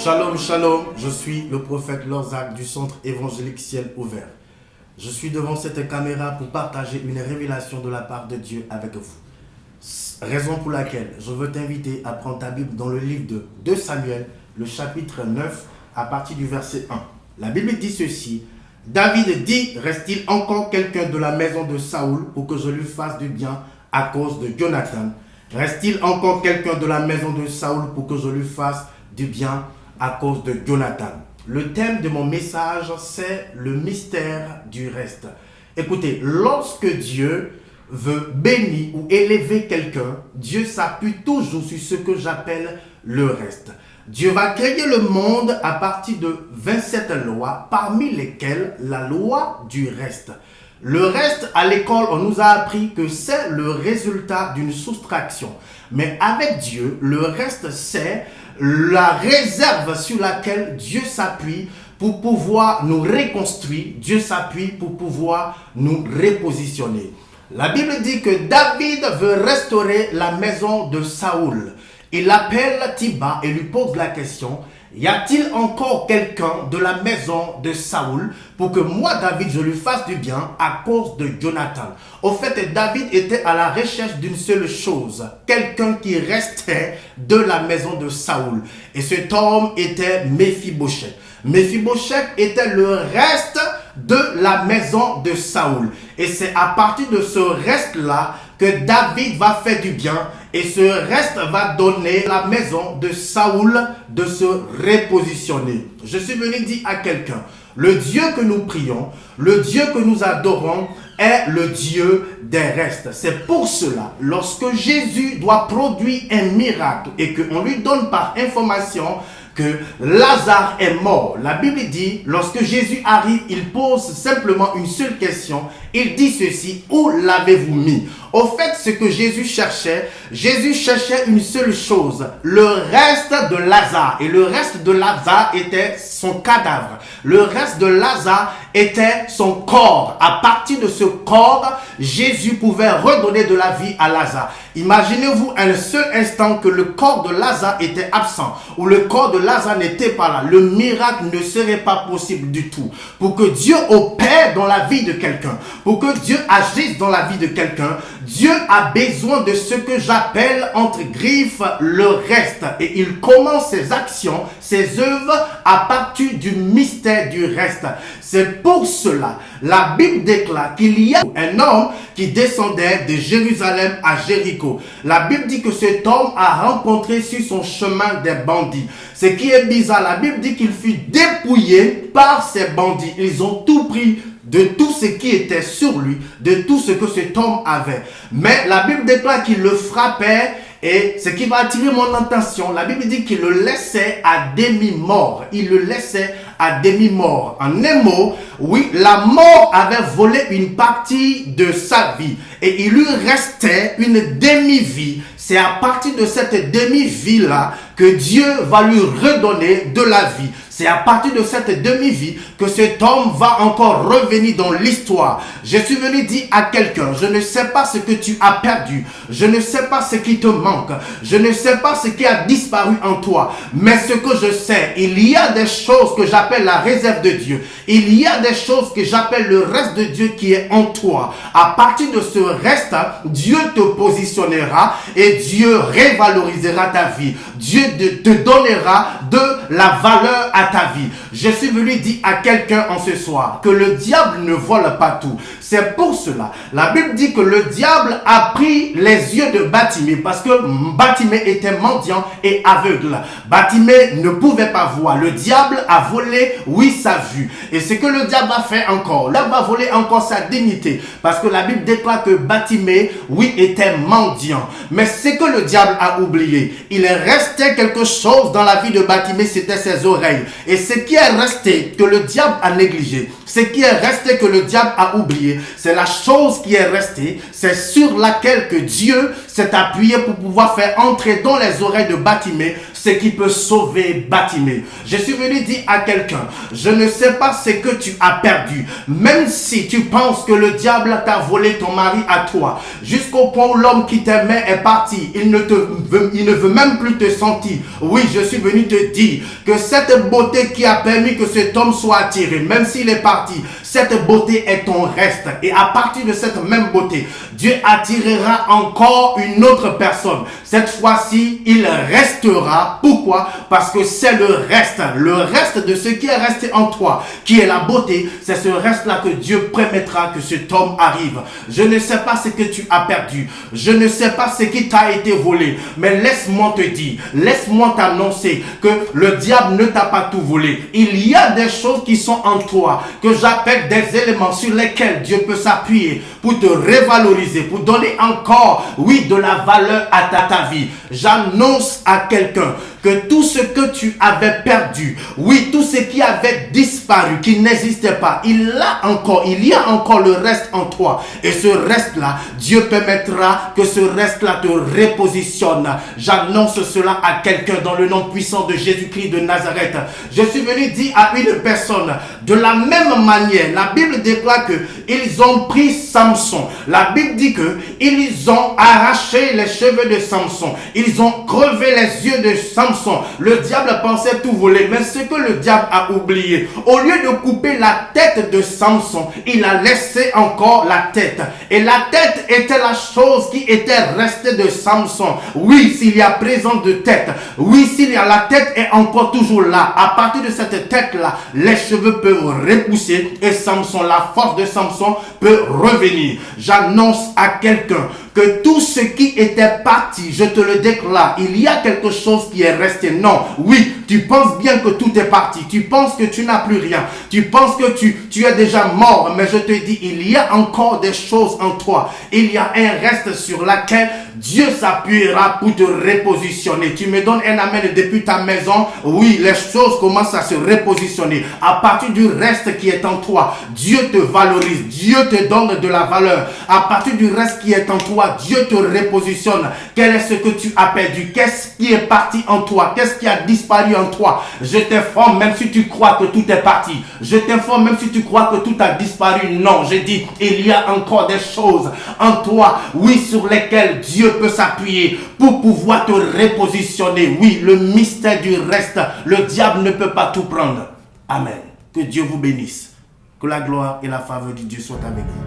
Shalom, shalom, je suis le prophète Lorzak du centre évangélique Ciel Ouvert. Je suis devant cette caméra pour partager une révélation de la part de Dieu avec vous. Raison pour laquelle je veux t'inviter à prendre ta Bible dans le livre de 2 Samuel, le chapitre 9, à partir du verset 1. La Bible dit ceci: David dit, reste-t-il encore quelqu'un de la maison de Saoul pour que je lui fasse du bien à cause de Jonathan? Reste-t-il encore quelqu'un de la maison de Saoul pour que je lui fasse du bien à cause de Jonathan? Le thème de mon message, c'est le mystère du reste. Écoutez, lorsque Dieu veut bénir ou élever quelqu'un, Dieu s'appuie toujours sur ce que j'appelle le reste. Dieu va créer le monde à partir de 27 lois, parmi lesquelles la loi du reste. Le reste, à l'école, on nous a appris que c'est le résultat d'une soustraction. Mais avec Dieu, le reste, c'est la réserve sur laquelle Dieu s'appuie pour pouvoir nous reconstruire. Dieu s'appuie pour pouvoir nous repositionner. La Bible dit que David veut restaurer la maison de Saoul. Il appelle Tiba et lui pose la question: y a-t-il encore quelqu'un de la maison de Saoul pour que moi, David, je lui fasse du bien à cause de Jonathan? Au fait, David était à la recherche d'une seule chose, quelqu'un qui restait de la maison de Saoul. Et cet homme était Méphibosheth. Méphibosheth était le reste de la maison de Saoul. Et c'est à partir de ce reste-là que David va faire du bien. Et ce reste va donner à la maison de Saoul de se repositionner. Je suis venu dire à quelqu'un: le Dieu que nous prions, le Dieu que nous adorons est le Dieu des restes. C'est pour cela, lorsque Jésus doit produire un miracle et qu'on lui donne par information que Lazare est mort, la Bible dit, lorsque Jésus arrive, il pose simplement une seule question. Il dit ceci: où l'avez-vous mis? Au fait, ce que Jésus cherchait une seule chose, le reste de Lazare. Et le reste de Lazare était son cadavre. Le reste de Lazare était son corps. À partir de ce corps, Jésus pouvait redonner de la vie à Lazare. Imaginez-vous un seul instant que le corps de Lazare était absent, ou le corps de Lazare n'était pas là. Le miracle ne serait pas possible du tout. Pour que Dieu opère dans la vie de quelqu'un, pour que Dieu agisse dans la vie de quelqu'un, Dieu a besoin de ce que j'appelle entre griffes le reste. Et il commence ses actions, ses œuvres à partir du mystère du reste. C'est pour cela, la Bible déclare qu'il y a un homme qui descendait de Jérusalem à Jéricho. La Bible dit que cet homme a rencontré sur son chemin des bandits. Ce qui est bizarre, la Bible dit qu'il fut dépouillé par ces bandits. Ils ont tout pris de tout ce qui était sur lui, de tout ce que cet homme avait. Mais la Bible déclare qu'il le frappait, et ce qui va attirer mon attention, la Bible dit qu'il le laissait à demi-mort. Il le laissait à demi-mort. En un mot, oui, la mort avait volé une partie de sa vie et il lui restait une demi-vie. C'est à partir de cette demi-vie-là que Dieu va lui redonner de la vie. C'est à partir de cette demi-vie que cet homme va encore revenir dans l'histoire. Je suis venu dire à quelqu'un: je ne sais pas ce que tu as perdu. Je ne sais pas ce qui te manque. Je ne sais pas ce qui a disparu en toi. Mais ce que je sais, il y a des choses que j'appelle la réserve de Dieu. Il y a des choses que j'appelle le reste de Dieu qui est en toi. À partir de ce reste, Dieu te positionnera et Dieu révalorisera ta vie. Dieu te donnera de la valeur à ta vie. Je suis venu dire à quelqu'un en ce soir que le diable ne vole pas tout. C'est pour cela, la Bible dit que le diable a pris les yeux de Batimée, parce que Batimée était mendiant et aveugle. Batimée ne pouvait pas voir. Le diable a volé, oui, sa vue. Et ce que le diable a fait encore, le diable va voler encore sa dignité, parce que la Bible déclare que Batimée, oui, était mendiant. Mais ce que le diable a oublié, il restait quelque chose dans la vie de Batimée, c'était ses oreilles. Et ce qui est resté, que le diable a négligé, ce qui est resté, que le diable a oublié, c'est la chose qui est restée, c'est sur laquelle que Dieu s'est appuyé pour pouvoir faire entrer dans les oreilles de Bartimée ce qui peut sauver Bartimée. Je suis venu dire à quelqu'un, je ne sais pas ce que tu as perdu, même si tu penses que le diable t'a volé ton mari à toi, jusqu'au point où l'homme qui t'aimait est parti, il ne veut même plus te sentir. Oui, je suis venu te dire que cette beauté qui a permis que cet homme soit attiré, même s'il est parti, cette beauté est ton reste. Et à partir de cette même beauté, Dieu attirera encore une autre personne. Cette fois-ci, il restera. Pourquoi? Parce que c'est le reste de ce qui est resté en toi, qui est la beauté. C'est ce reste-là que Dieu permettra que cet homme arrive. Je ne sais pas ce que tu as perdu. Je ne sais pas ce qui t'a été volé. Mais laisse-moi te dire, laisse-moi t'annoncer que le diable ne t'a pas tout volé. Il y a des choses qui sont en toi, que j'appelle des éléments sur lesquels Dieu peut s'appuyer pour te revaloriser, pour donner encore, oui, de la valeur à ta vie. J'annonce à quelqu'un que tout ce que tu avais perdu, oui, tout ce qui avait disparu, qui n'existait pas, il y a encore le reste en toi. Et ce reste-là, Dieu permettra que ce reste-là te repositionne. J'annonce cela à quelqu'un dans le nom puissant de Jésus-Christ de Nazareth. Je suis venu dire à une personne, de la même manière, la Bible déclare que ils ont pris Samson. La Bible dit que ils ont arraché les cheveux de Samson. Ils ont crevé les yeux de Samson. Le diable pensait tout voler, mais ce que le diable a oublié, au lieu de couper la tête de Samson, il a laissé encore la tête. Et la tête était la chose qui était restée de Samson. Oui, s'il y a présence de tête, oui, s'il y a la tête est encore toujours là. À partir de cette tête-là, les cheveux peuvent repousser et Samson, la force de Samson peut revenir. J'annonce à quelqu'un que tout ce qui était parti, je te le déclare, il y a quelque chose qui est resté. Non, oui, tu penses bien que tout est parti. Tu penses que tu n'as plus rien. Tu penses que tu es déjà mort. Mais je te dis, il y a encore des choses en toi. Il y a un reste sur laquelle Dieu s'appuiera pour te repositionner. Tu me donnes un amen depuis ta maison. Oui, les choses commencent à se repositionner. À partir du reste qui est en toi, Dieu te valorise. Dieu te donne de la valeur. À partir du reste qui est en toi, Dieu te repositionne. Quel est ce que tu as perdu? Qu'est-ce qui est parti en toi? Qu'est-ce qui a disparu en toi? Je t'informe, même si tu crois que tout est parti. Je t'informe, même si tu crois que tout a disparu. Non, je dis, il y a encore des choses en toi, oui, sur lesquelles Dieu peut s'appuyer pour pouvoir te repositionner. Oui, le mystère du reste, le diable ne peut pas tout prendre. Amen. Que Dieu vous bénisse. Que la gloire et la faveur de Dieu soient avec vous.